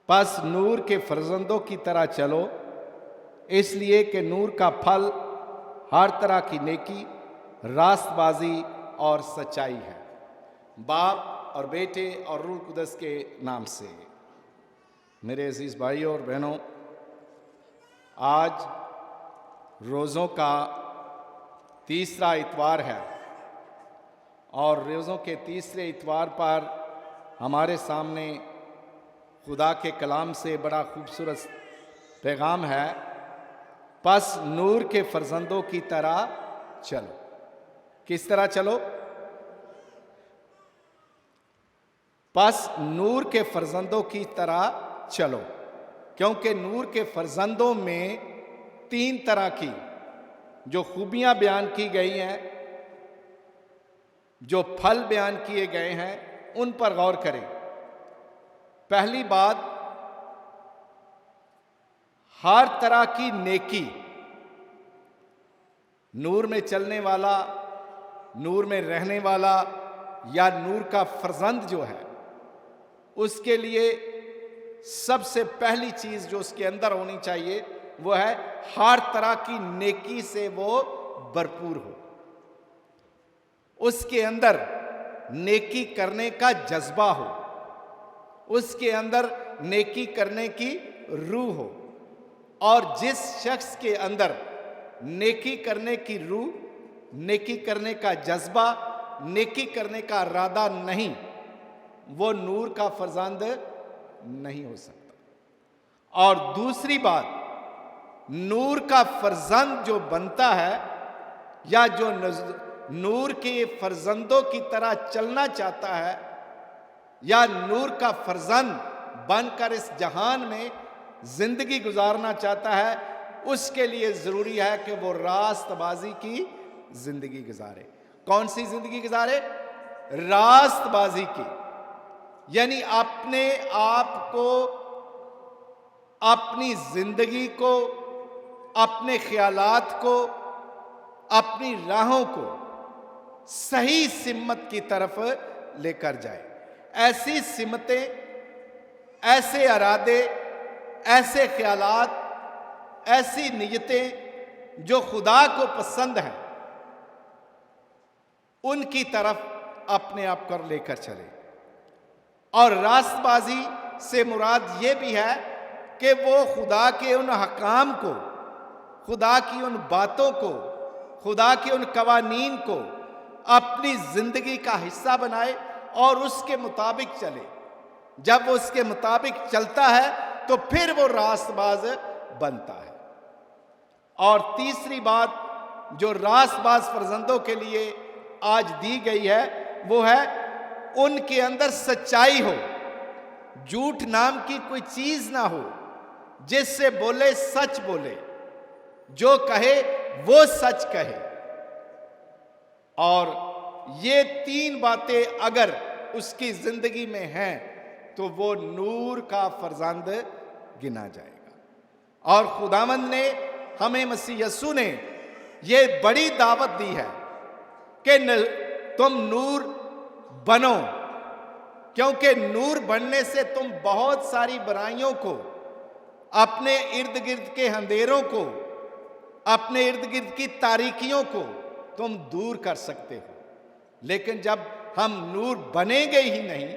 बस नूर के फर्जंदों की तरह चलो, इसलिए कि नूर का फल हर तरह की नेकी, रास्तबाजी और सच्चाई है। बाप और बेटे और रूह कुदस के नाम से। मेरे अजीज भाइयों और बहनों, आज रोज़ों का तीसरा इतवार है और रोज़ों के तीसरे इतवार पर हमारे सामने खुदा के कलाम से बड़ा खूबसूरत पैगाम है, बस नूर के फर्जंदों की तरह चलो। किस तरह चलो? बस नूर के फर्जंदों की तरह चलो, क्योंकि नूर के फर्जंदों में 3 तरह की जो खूबियां बयान की गई हैं, जो फल बयान किए गए हैं, उन पर गौर करें। पहली बात, हर तरह की नेकी। नूर में चलने वाला, नूर में रहने वाला या नूर का फर्जंद जो है, उसके लिए सबसे पहली चीज जो उसके अंदर होनी चाहिए वो है हर तरह की नेकी से वो भरपूर हो। उसके अंदर नेकी करने का जज्बा हो, उसके अंदर नेकी करने की रूह हो। और जिस शख्स के अंदर नेकी करने की रूह, नेकी करने का जज्बा, नेकी करने का इरादा नहीं, वो नूर का फर्जंद नहीं हो सकता। और दूसरी बात, नूर का फर्जंद जो बनता है या जो नूर के फर्जंदों की तरह चलना चाहता है या नूर का फर्जंद बनकर इस जहान में जिंदगी गुजारना चाहता है, उसके लिए जरूरी है कि वो रास्तबाजी की जिंदगी गुजारे। कौन सी जिंदगी गुजारे? रास्तबाजी की, यानी अपने आप को, अपनी जिंदगी को, अपने ख्यालात को, अपनी राहों को सही सिमत की तरफ लेकर जाए। ऐसी सिमतें, ऐसे इरादे, ऐसे ख्यालात, ऐसी नियतें जो खुदा को पसंद हैं, उनकी तरफ अपने आप कर लेकर चले। और रास्तबाजी से मुराद ये भी है कि वो खुदा के उन हकाम को, खुदा की उन बातों को, खुदा के उन कवानीन को अपनी जिंदगी का हिस्सा बनाए और उसके मुताबिक चले। जब वो उसके मुताबिक चलता है तो फिर वो रास्तबाज बनता है। और तीसरी बात जो रास्तबाज फर्जंदों के लिए आज दी गई है वो है उनके अंदर सच्चाई हो, झूठ नाम की कोई चीज ना हो। जिससे बोले सच बोले, जो कहे वो सच कहे। और ये 3 बातें अगर उसकी जिंदगी में हैं तो वो नूर का फर्जंद गिना जाएगा। और खुदावंद ने हमें, मसीह यस्सु ने ये बड़ी दावत दी है कि तुम नूर बनो, क्योंकि नूर बनने से तुम बहुत सारी बुराइयों को, अपने इर्द गिर्द के अंधेरों को, अपने इर्द गिर्द की तारीकियों को तुम दूर कर सकते हो। लेकिन जब हम नूर बनेंगे ही नहीं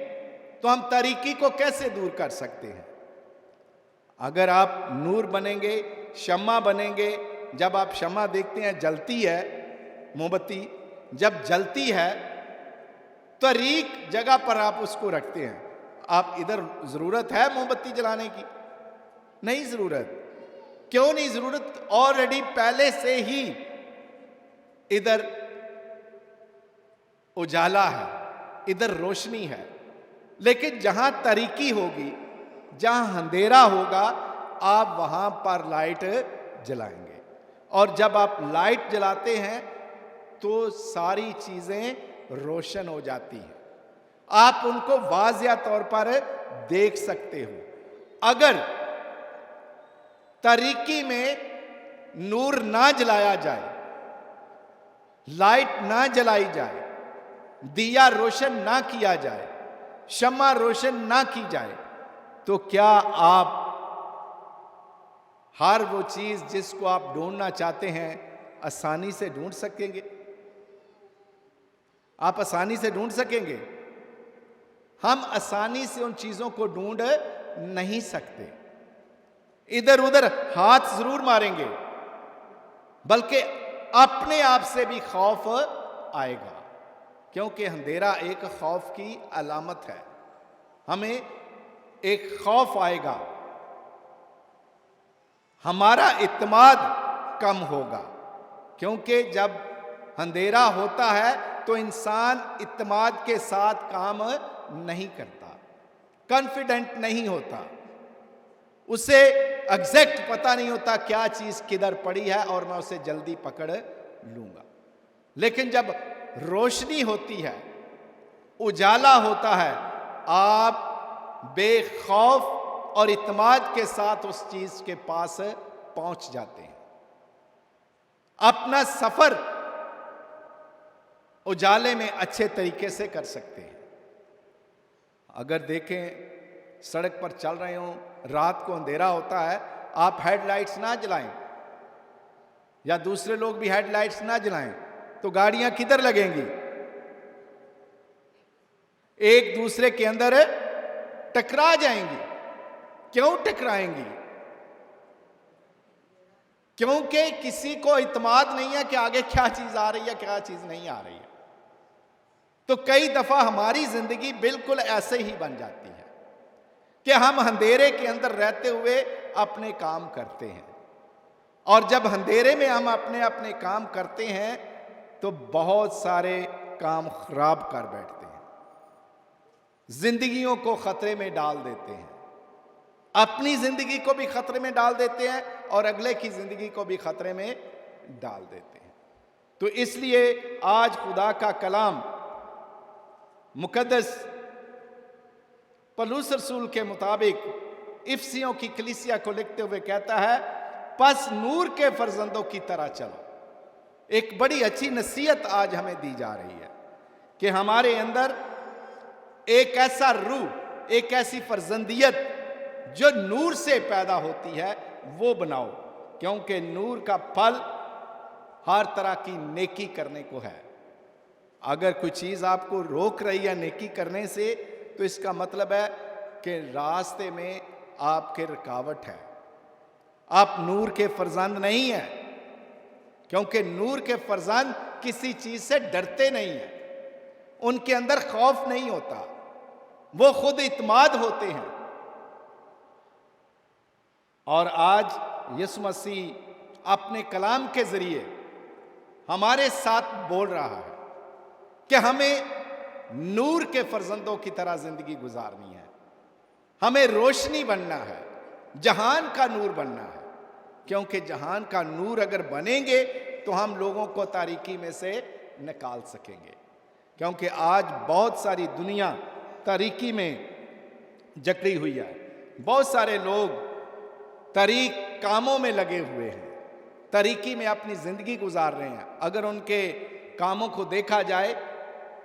तो हम तारीकी को कैसे दूर कर सकते हैं? अगर आप नूर बनेंगे, शम्मा बनेंगे, जब आप शम्मा देखते हैं जलती है, मोमबत्ती जब जलती है तारीक जगह पर आप उसको रखते हैं। आप इधर जरूरत है मोमबत्ती जलाने की? नहीं जरूरत। क्यों नहीं जरूरत? ऑलरेडी पहले से ही इधर उजाला है, इधर रोशनी है। लेकिन जहां तारीकी होगी, जहां अंधेरा होगा, आप वहां पर लाइट जलाएंगे। और जब आप लाइट जलाते हैं तो सारी चीजें रोशन हो जाती हैं, आप उनको वाज़िया तौर पर देख सकते हो। अगर तारीकी में नूर ना जलाया जाए, लाइट ना जलाई जाए, दिया रोशन ना किया जाए, शम्मा रोशन ना की जाए, तो क्या आप हर वो चीज जिसको आप ढूंढना चाहते हैं आसानी से ढूंढ सकेंगे? आप आसानी से ढूंढ सकेंगे? हम आसानी से उन चीजों को ढूंढ नहीं सकते। इधर उधर हाथ जरूर मारेंगे, बल्कि अपने आप से भी खौफ आएगा, क्योंकि अंधेरा एक खौफ की अलामत है। हमें एक खौफ आएगा, हमारा इत्मीनान कम होगा, क्योंकि जब अंधेरा होता है तो इंसान इत्मीनान के साथ काम नहीं करता, कॉन्फिडेंट नहीं होता, उसे एग्जैक्ट पता नहीं होता क्या चीज किधर पड़ी है और मैं उसे जल्दी पकड़ लूंगा। लेकिन जब रोशनी होती है, उजाला होता है, आप बेखौफ और इत्मीनान के साथ उस चीज के पास पहुंच जाते हैं। अपना सफर उजाले में अच्छे तरीके से कर सकते हैं। अगर देखें सड़क पर चल रहे हो, रात को अंधेरा होता है, आप हेडलाइट्स ना जलाएं या दूसरे लोग भी हेडलाइट्स ना जलाएं तो गाड़ियां किधर लगेंगी? एक दूसरे के अंदर टकरा जाएंगी। क्यों टकराएंगी? क्योंकि किसी को इत्मीनान नहीं है कि आगे क्या चीज आ रही है, क्या चीज नहीं आ रही है। तो कई दफा हमारी जिंदगी बिल्कुल ऐसे ही बन जाती है कि हम अंधेरे के अंदर रहते हुए अपने काम करते हैं, और जब अंधेरे में हम अपने अपने काम करते हैं तो बहुत सारे काम खराब कर बैठते हैं, जिंदगियों को खतरे में डाल देते हैं, अपनी जिंदगी को भी खतरे में डाल देते हैं और अगले की जिंदगी को भी खतरे में डाल देते हैं। तो इसलिए आज खुदा का कलाम मुकद्दस पौलुस रसूल के मुताबिक इफसियों की कलीसिया को लिखते हुए कहता है, पस नूर के फर्जंदों की तरह चलो। एक बड़ी अच्छी नसीहत आज हमें दी जा रही है कि हमारे अंदर एक ऐसा रूह, एक ऐसी फर्जंदियत जो नूर से पैदा होती है वो बनाओ, क्योंकि नूर का फल हर तरह की नेकी करने को है। अगर कोई चीज आपको रोक रही है नेकी करने से, तो इसका मतलब है कि रास्ते में आपके रुकावट है, आप नूर के फर्जंद नहीं हैं, क्योंकि नूर के फर्जंद किसी चीज से डरते नहीं हैं, उनके अंदर खौफ नहीं होता, वो खुद इत्मीनान होते हैं। और आज यीशु मसीह अपने कलाम के जरिए हमारे साथ बोल रहा है कि हमें नूर के फर्जंदों की तरह जिंदगी गुजारनी है, हमें रोशनी बनना है, जहान का नूर बनना है, क्योंकि जहान का नूर अगर बनेंगे तो हम लोगों को तारीकी में से निकाल सकेंगे। क्योंकि आज बहुत सारी दुनिया तारीकी में जकड़ी हुई है, बहुत सारे लोग तारीक कामों में लगे हुए हैं, तारीकी में अपनी जिंदगी गुजार रहे हैं। अगर उनके कामों को देखा जाए,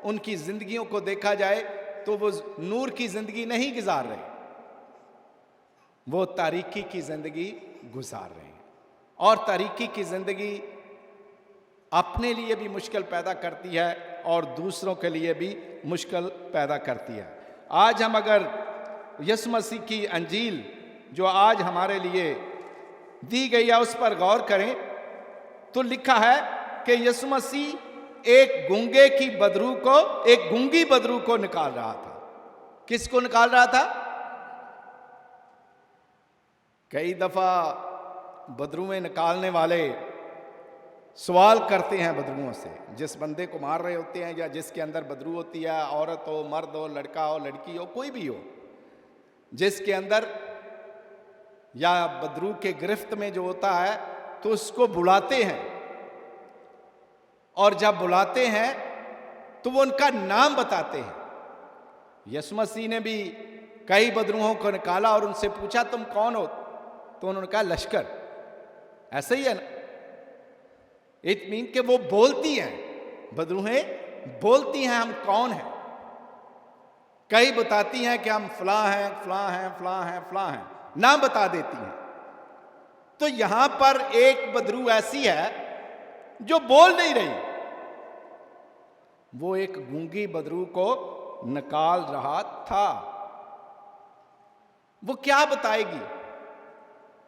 उनकी जिंदगियों को देखा जाए, तो वो नूर की जिंदगी नहीं गुजार रहे, वो तारीकी की जिंदगी गुजार रहे हैं। और तारीकी की जिंदगी अपने लिए भी मुश्किल पैदा करती है और दूसरों के लिए भी मुश्किल पैदा करती है। आज हम अगर यीशु मसीह की अंजील जो आज हमारे लिए दी गई है उस पर गौर करें, तो लिखा है कि यीशु मसीह एक गूंगे की बदरू को, एक गूंगी बदरू को निकाल रहा था। किसको निकाल रहा था? कई दफा बदरुएं निकालने वाले सवाल करते हैं बदरुओं से, जिस बंदे को मार रहे होते हैं या जिसके अंदर बदरू होती है, औरत हो, मर्द हो, लड़का हो, लड़की हो, कोई भी हो, जिसके अंदर या बदरू के गिरफ्त में जो होता है, तो उसको बुलाते हैं, और जब बुलाते हैं तो वो उनका नाम बताते हैं। यीशु मसीह ने भी कई बदरूहों को निकाला और उनसे पूछा तुम कौन हो, तो उन्होंने कहा लश्कर। ऐसे ही है ना, इट मीन कि वो बोलती हैं, बदरूहें बोलती हैं हम कौन हैं। कई बताती हैं कि हम फलां हैं, फलां हैं, फलां हैं, फलां हैं, नाम बता देती हैं। तो यहां पर एक बदरू ऐसी है जो बोल नहीं रही, वो एक गूंगी बदरू को निकाल रहा था। वो क्या बताएगी?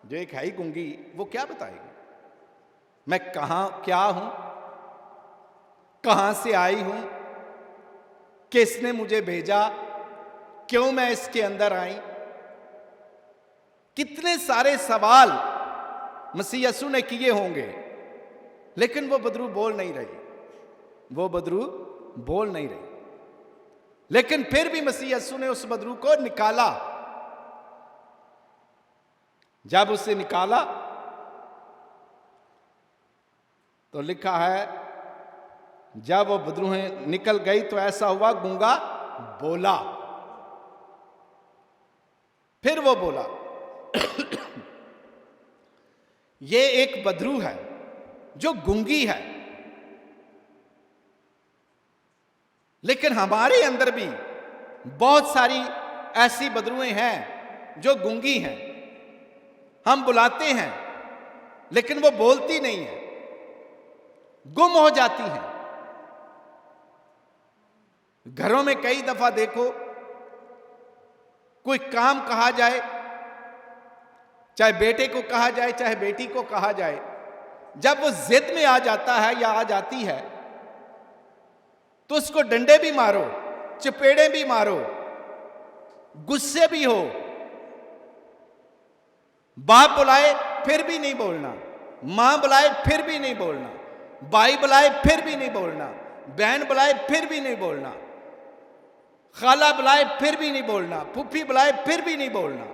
जो एक है ही गूंगी, वो क्या बताएगी? मैं कहां क्या हूं, कहां से आई हूं, किसने मुझे भेजा, क्यों मैं इसके अंदर आई? कितने सारे सवाल मसीह यीशु ने किए होंगे, लेकिन वो बदरू बोल नहीं रही, वो बदरू बोल नहीं रही। लेकिन फिर भी मसीह यीशु ने उस बदरू को निकाला। जब उसे निकाला तो लिखा है, जब वो बदरूहें निकल गई तो ऐसा हुआ, गूंगा बोला। फिर वो बोला। ये एक बदरू है जो गूंगी है, लेकिन हमारे अंदर भी बहुत सारी ऐसी बदरूएं हैं जो गूंगी हैं। हम बुलाते हैं लेकिन वो बोलती नहीं है, गुम हो जाती हैं। घरों में कई दफा देखो, कोई काम कहा जाए, चाहे बेटे को कहा जाए चाहे बेटी को कहा जाए, जब वो जिद में आ जाता है या आ जाती है तो उसको डंडे भी मारो, चपेड़े भी मारो, गुस्से भी हो, बाप बुलाए फिर भी नहीं बोलना, मां बुलाए फिर भी नहीं बोलना, भाई बुलाए फिर भी नहीं बोलना, बहन बुलाए फिर भी नहीं बोलना, खाला बुलाए फिर भी नहीं बोलना, फूफी बुलाए फिर भी नहीं बोलना।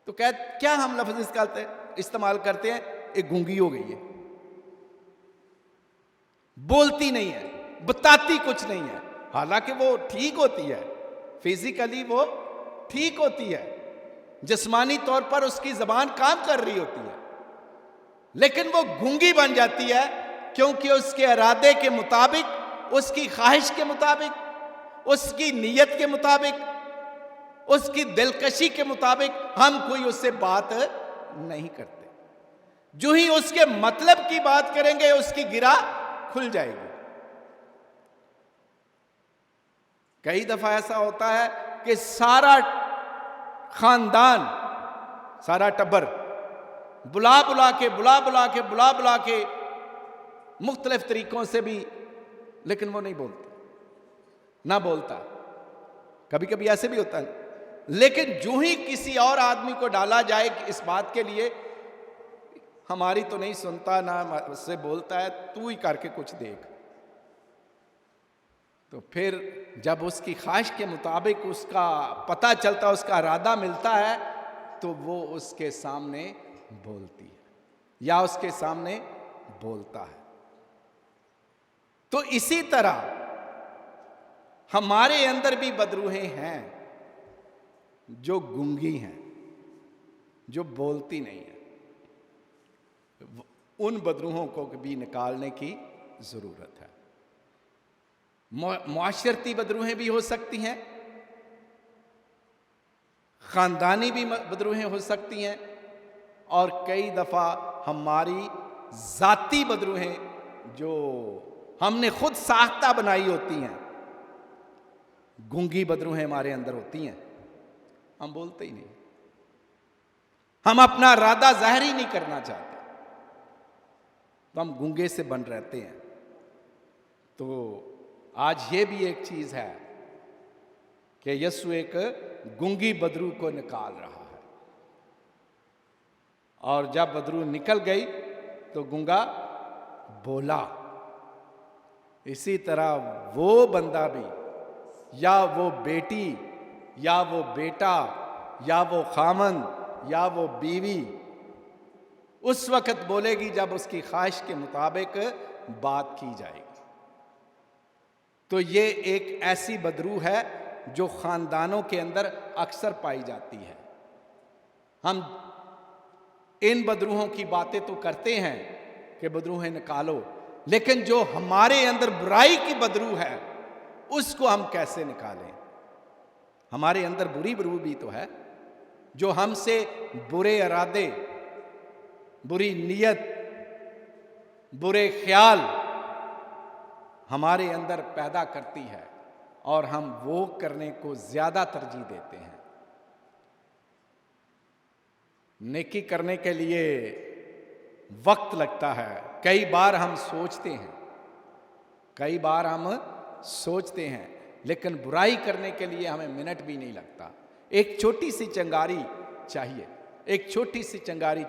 तो क्या हम लफ्ज इस्तेमाल करते हैं? एक गूंगी हो गई है, बोलती नहीं है, बताती कुछ नहीं है। हालांकि वो ठीक होती है, फिजिकली वो ठीक होती है, जिस्मानी तौर पर उसकी जबान काम कर रही होती है, लेकिन वो गूंगी बन जाती है क्योंकि उसके इरादे के मुताबिक, उसकी ख्वाहिश के मुताबिक, उसकी नीयत के मुताबिक, उसकी दिलकशी के मुताबिक हम कोई उससे बात नहीं करते। जो ही उसके मतलब की बात करेंगे उसकी गिरा खुल जाएगी। कई दफा ऐसा होता है कि सारा खानदान, सारा टब्बर बुला बुला के मुख्तलिफ तरीकों से भी, लेकिन वो नहीं बोलता, ना बोलता। कभी कभी ऐसे भी होता है। लेकिन जो ही किसी और आदमी को डाला जाए इस बात के लिए, हमारी तो नहीं सुनता, ना उससे बोलता है, तू ही करके कुछ देख। तो फिर जब उसकी ख्वाहिश के मुताबिक उसका पता चलता, उसका इरादा मिलता है, तो वो उसके सामने बोलती है या उसके सामने बोलता है। तो इसी तरह हमारे अंदर भी बदरूहें हैं जो गूंगी हैं, जो बोलती नहीं है। उन बदरूहों को भी निकालने की जरूरत है। मुआशरती बदरूहें भी हो सकती हैं, खानदानी भी बदरूहें हो सकती हैं, और कई दफा हमारी जाती बदरूहें जो हमने खुद साख्ता बनाई होती हैं, गूंगी बदरूहें हमारे अंदर होती हैं। हम बोलते ही नहीं, हम अपना इरादा जाहिर ही नहीं करना चाहते, तो हम गूंगे से बन रहते हैं। तो आज ये भी एक चीज है कि यीशु एक गूंगी बदरू को निकाल रहा है, और जब बदरू निकल गई तो गूंगा बोला। इसी तरह वो बंदा भी, या वो बेटी, या वो बेटा, या वो खामन, या वो बीवी, उस वक्त बोलेगी जब उसकी ख्वाहिश के मुताबिक बात की जाएगी। तो ये एक ऐसी बदरू है जो खानदानों के अंदर अक्सर पाई जाती है। हम इन बदरूहों की बातें तो करते हैं कि बदरूहें निकालो, लेकिन जो हमारे अंदर बुराई की बदरू है, उसको हम कैसे निकालें। हमारे अंदर बुरी रूह भी तो है जो हमसे बुरे इरादे, बुरी नीयत, बुरे ख्याल हमारे अंदर पैदा करती है और हम वो करने को ज्यादा तरजीह देते हैं। नेकी करने के लिए वक्त लगता है। कई बार हम सोचते हैं, लेकिन बुराई करने के लिए हमें मिनट भी नहीं लगता। एक छोटी सी चिंगारी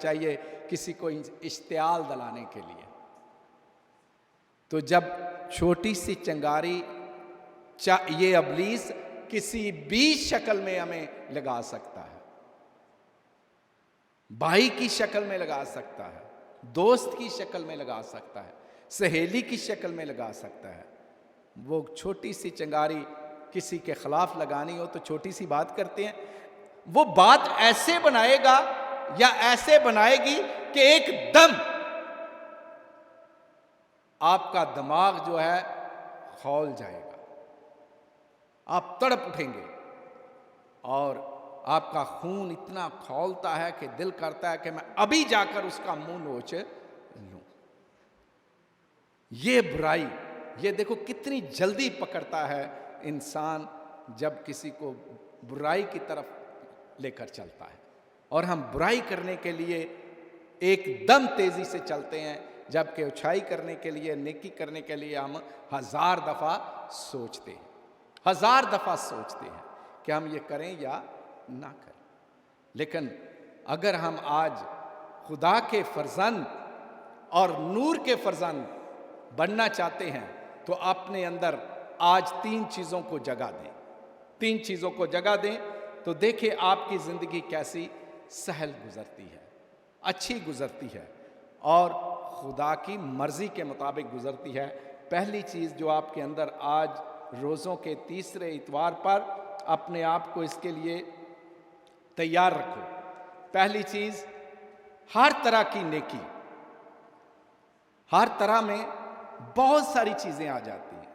चाहिए किसी को इश्तियाल दिलाने के लिए। तो जब छोटी सी चिंगारी ये इब्लीस किसी भी शक्ल में हमें लगा सकता है, भाई की शक्ल में लगा सकता है, दोस्त की शक्ल में लगा सकता है, सहेली की शक्ल में लगा सकता है। वो छोटी सी चिंगारी किसी के खिलाफ लगानी हो तो छोटी सी बात करते हैं, वो बात ऐसे बनाएगा या ऐसे बनाएगी कि एकदम आपका दिमाग जो है खौल जाएगा, आप तड़प उठेंगे और आपका खून इतना खौलता है कि दिल करता है कि मैं अभी जाकर उसका मुंह नोच लूं। ये बुराई, ये देखो कितनी जल्दी पकड़ता है इंसान जब किसी को बुराई की तरफ लेकर चलता है। और हम बुराई करने के लिए एकदम तेजी से चलते हैं, जबकि अच्छाई करने के लिए, नेकी करने के लिए हम हजार दफा सोचते हैं कि हम ये करें या ना करें। लेकिन अगर हम आज खुदा के फर्जंद और नूर के फर्जंद बनना चाहते हैं तो अपने अंदर आज तीन चीज़ों को जगह दें तो देखिए आपकी ज़िंदगी कैसी सहल गुजरती है, अच्छी गुजरती है और खुदा की मर्ज़ी के मुताबिक गुजरती है। पहली चीज़ जो आपके अंदर आज रोज़ों के तीसरे इतवार पर अपने आप को इसके लिए तैयार रखो। पहली चीज़, हर तरह की नेकी, हर तरह में बहुत सारी चीज़ें आ जाती हैं।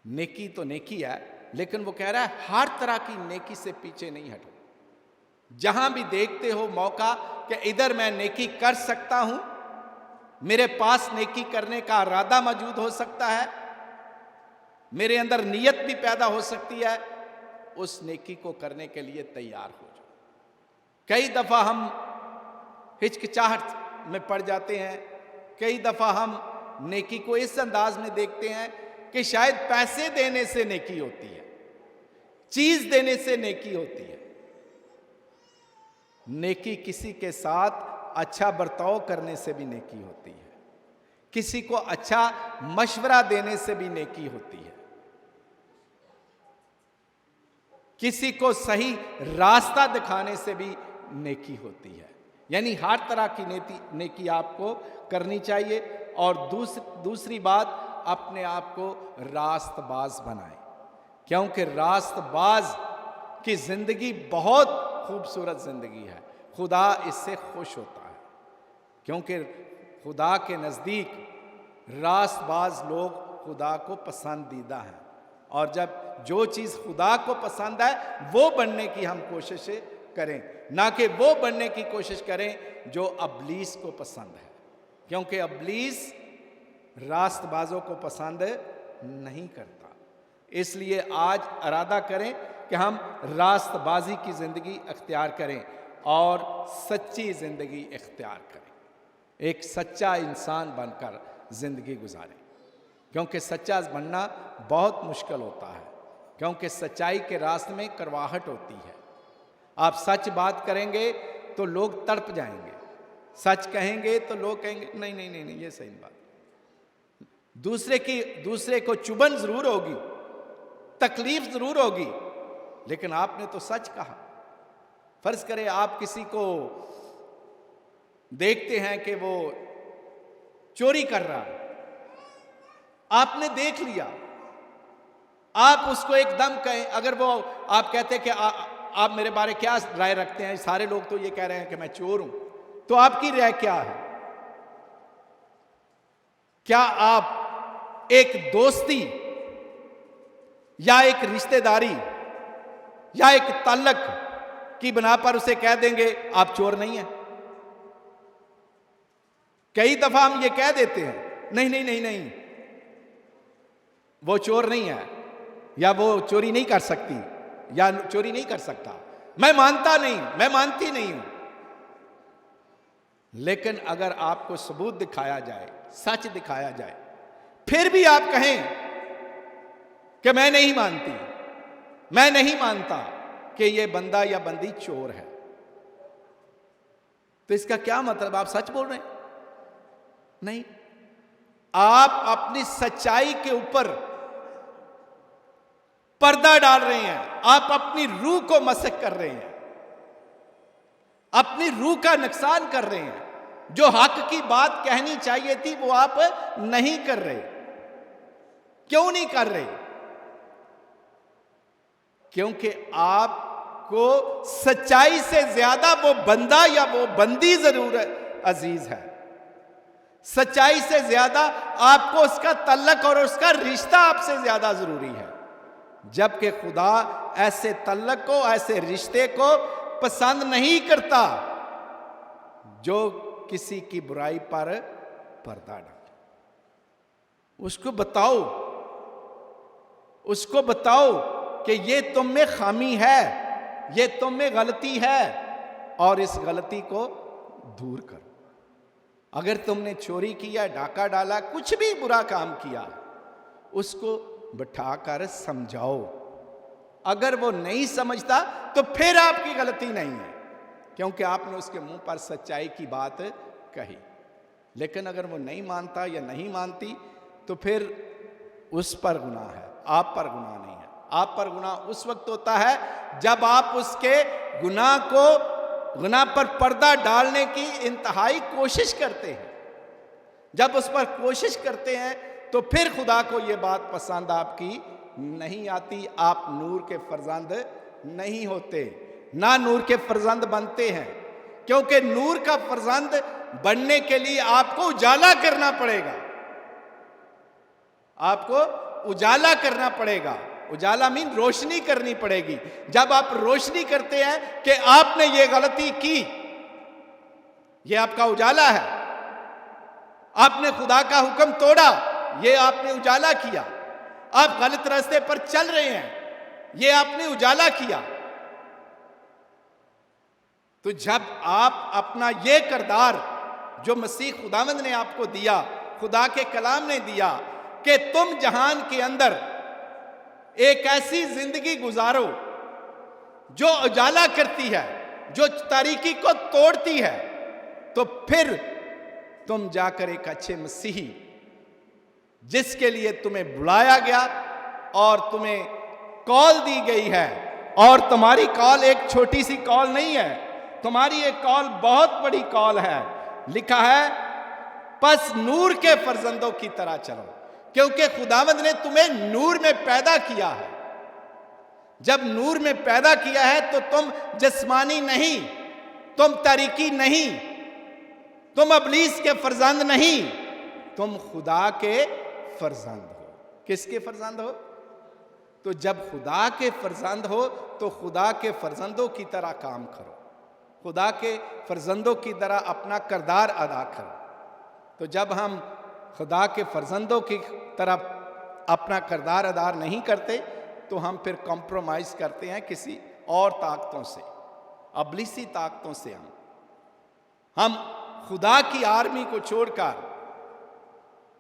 नेकी तो नेकी है, लेकिन वो कह रहा है हर तरह की नेकी से पीछे नहीं हटो। जहां भी देखते हो मौका कि इधर मैं नेकी कर सकता हूं, मेरे पास नेकी करने का इरादा मौजूद हो सकता है, मेरे अंदर नीयत भी पैदा हो सकती है, उस नेकी को करने के लिए तैयार हो जाओ। कई दफा हम हिचकिचाहट में पड़ जाते हैं, कई दफा हम नेकी को इस अंदाज में देखते हैं कि शायद पैसे देने से नेकी होती है, चीज देने से नेकी होती है। नेकी किसी के साथ अच्छा बर्ताव करने से भी नेकी होती है, किसी को अच्छा मशवरा देने से भी नेकी होती है, किसी को सही रास्ता दिखाने से भी नेकी होती है। यानी हर तरह की नेकी आपको करनी चाहिए। और दूसरी बात, अपने आप को रास्तबाज बनाएं, क्योंकि रास्तबाज की जिंदगी बहुत खूबसूरत जिंदगी है। खुदा इससे खुश होता है, क्योंकि खुदा के नज़दीक रास्तबाज लोग खुदा को पसंदीदा हैं। और जब जो चीज़ खुदा को पसंद है वो बनने की हम कोशिश करें, ना कि वो बनने की कोशिश करें जो इब्लीस को पसंद है, क्योंकि इब्लीस रास्तबाजों को पसंद नहीं करता। इसलिए आज इरादा करें कि हम रास्तबाजी की ज़िंदगी अख्तियार करें और सच्ची ज़िंदगी इख्तियार करें, एक सच्चा इंसान बनकर ज़िंदगी गुजारें। क्योंकि सच्चा बनना बहुत मुश्किल होता है, क्योंकि सच्चाई के रास्ते में करवाहट होती है। आप सच बात करेंगे तो लोग तड़प जाएंगे, सच कहेंगे तो लोग कहेंगे नहीं नहीं नहीं नहीं ये सही बात। दूसरे को चुभन जरूर होगी, तकलीफ जरूर होगी, लेकिन आपने तो सच कहा। फर्ज करें आप किसी को देखते हैं कि वो चोरी कर रहा है, आपने देख लिया, आप उसको एकदम कहें, अगर वो आप कहते हैं कि आप मेरे बारे क्या राय रखते हैं, सारे लोग तो ये कह रहे हैं कि मैं चोर हूं, तो आपकी राय क्या है? क्या आप एक दोस्ती या एक रिश्तेदारी या एक ताल्लुक की बिना पर उसे कह देंगे आप चोर नहीं हैं। कई दफा हम ये कह देते हैं नहीं नहीं नहीं नहीं, वो चोर नहीं है, या वो चोरी नहीं कर सकती, या चोरी नहीं कर सकता, मैं मानता नहीं, मैं मानती नहीं हूं। लेकिन अगर आपको सबूत दिखाया जाए, सच दिखाया जाए, फिर भी आप कहें कि मैं नहीं मानती, मैं नहीं मानता कि ये बंदा या बंदी चोर है, तो इसका क्या मतलब? आप सच बोल रहे हैं? नहीं, आप अपनी सच्चाई के ऊपर पर्दा डाल रहे हैं, आप अपनी रूह को मसक कर रहे हैं, अपनी रूह का नुकसान कर रहे हैं। जो हक की बात कहनी चाहिए थी वो आप नहीं कर रहे। क्यों नहीं कर रहे? क्योंकि आपको सच्चाई से ज्यादा वो बंदा या वो बंदी जरूर अजीज है। सच्चाई से ज्यादा आपको उसका तल्लक और उसका रिश्ता आपसे ज्यादा जरूरी है, जबकि खुदा ऐसे तल्लक को, ऐसे रिश्ते को पसंद नहीं करता जो किसी की बुराई पर पर्दा डाले। उसको बताओ, उसको बताओ कि ये तुम में खामी है, ये तुम में गलती है, और इस गलती को दूर करो। अगर तुमने चोरी किया, डाका डाला, कुछ भी बुरा काम किया, उसको बिठाकर समझाओ। अगर वो नहीं समझता तो फिर आपकी गलती नहीं है, क्योंकि आपने उसके मुंह पर सच्चाई की बात कही। लेकिन अगर वो नहीं मानता या नहीं मानती तो फिर उस पर गुनाह है, आप पर गुनाह नहीं है। आप पर गुनाह उस वक्त होता है जब आप उसके गुनाह पर पर्दा डालने की इंतहाई कोशिश करते हैं। जब उस पर कोशिश करते हैं तो फिर खुदा को ये बात पसंद आपकी नहीं आती। आप नूर के फर्जंद नहीं होते, ना नूर के फर्जंद बनते हैं, क्योंकि नूर का फर्जंद बनने के लिए आपको उजाला करना पड़ेगा। आपको उजाला करना पड़ेगा। उजाला मीन रोशनी करनी पड़ेगी। जब आप रोशनी करते हैं कि आपने ये गलती की, ये आपका उजाला है। आपने खुदा का हुक्म तोड़ा, ये आपने उजाला किया। आप गलत रास्ते पर चल रहे हैं, ये आपने उजाला किया। तो जब आप अपना ये किरदार जो मसीह खुदावंद ने आपको दिया, खुदा के कलाम ने दिया कि तुम जहान के अंदर एक ऐसी जिंदगी गुजारो जो उजाला करती है, जो तारीकी को तोड़ती है, तो फिर तुम जाकर एक अच्छे मसीही, जिसके लिए तुम्हें बुलाया गया और तुम्हें कॉल दी गई है, और तुम्हारी कॉल एक छोटी सी कॉल नहीं है, तुम्हारी एक कॉल बहुत बड़ी कॉल है। लिखा है बस नूर के फर्जंदों की तरह चलो, क्योंकि खुदावंद ने तुम्हें नूर में पैदा किया है। जब नूर में पैदा किया है तो तुम जिस्मानी नहीं, तुम तारीकी नहीं, तुम अबलीस के फर्जंद नहीं, तुम खुदा के फर्जंद हो। किसके फर्जंद हो? तो जब खुदा के फर्जंद हो तो खुदा के फर्जंदों की तरह काम करो, खुदा के फर्जंदों की तरह अपना किरदार अदा करो। तो जब हम खुदा के फर्जंदों की तरफ अपना किरदार अदा नहीं करते तो हम फिर कॉम्प्रोमाइज़ करते हैं किसी और ताकतों से, अबलीसी ताकतों से। हम खुदा की आर्मी को छोड़कर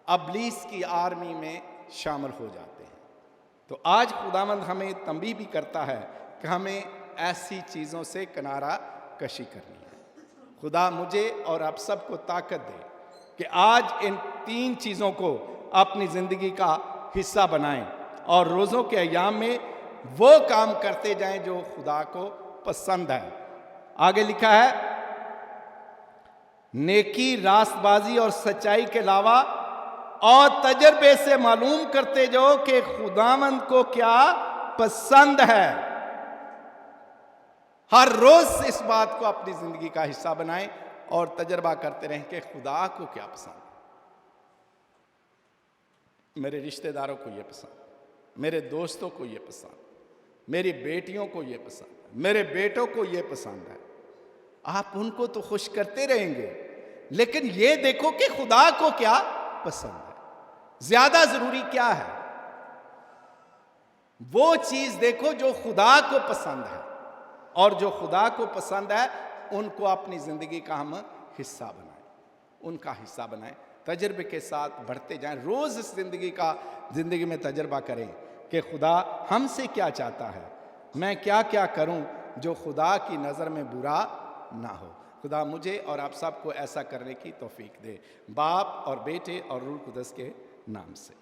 अबलीस की आर्मी में शामिल हो जाते हैं। तो आज खुदावंद हमें तंबीह भी करता है कि हमें ऐसी चीज़ों से किनारा कशी करनी है। खुदा मुझे और आप सबको ताकत दे कि आज इन 3 चीज़ों को अपनी ज़िंदगी का हिस्सा बनाएं और रोज़ों के अय्याम में वो काम करते जाएं जो खुदा को पसंद है। आगे लिखा है, नेकी, रास्तबाजी और सच्चाई के अलावा और तजर्बे से मालूम करते जाओ कि खुदावंद को क्या पसंद है। हर रोज इस बात को अपनी जिंदगी का हिस्सा बनाएं और तजर्बा करते रहें कि खुदा को क्या पसंद, मेरे रिश्तेदारों को यह पसंद, मेरे दोस्तों को ये पसंद, मेरी बेटियों को ये पसंद है, मेरे बेटों को ये पसंद है। आप उनको तो खुश करते रहेंगे, लेकिन ये देखो कि खुदा को क्या पसंद है, ज्यादा जरूरी क्या है। वो चीज देखो जो खुदा को पसंद है, और जो खुदा को पसंद है उनको अपनी जिंदगी का हम हिस्सा बनाएं, उनका हिस्सा बनाएं, तजर्बे के साथ बढ़ते जाएं। रोज इस जिंदगी में तजर्बा करें कि खुदा हमसे क्या चाहता है, मैं क्या क्या करूं जो खुदा की नज़र में बुरा ना हो। खुदा मुझे और आप सबको ऐसा करने की तौफीक दे, बाप और बेटे और रूह कुदस के नाम से।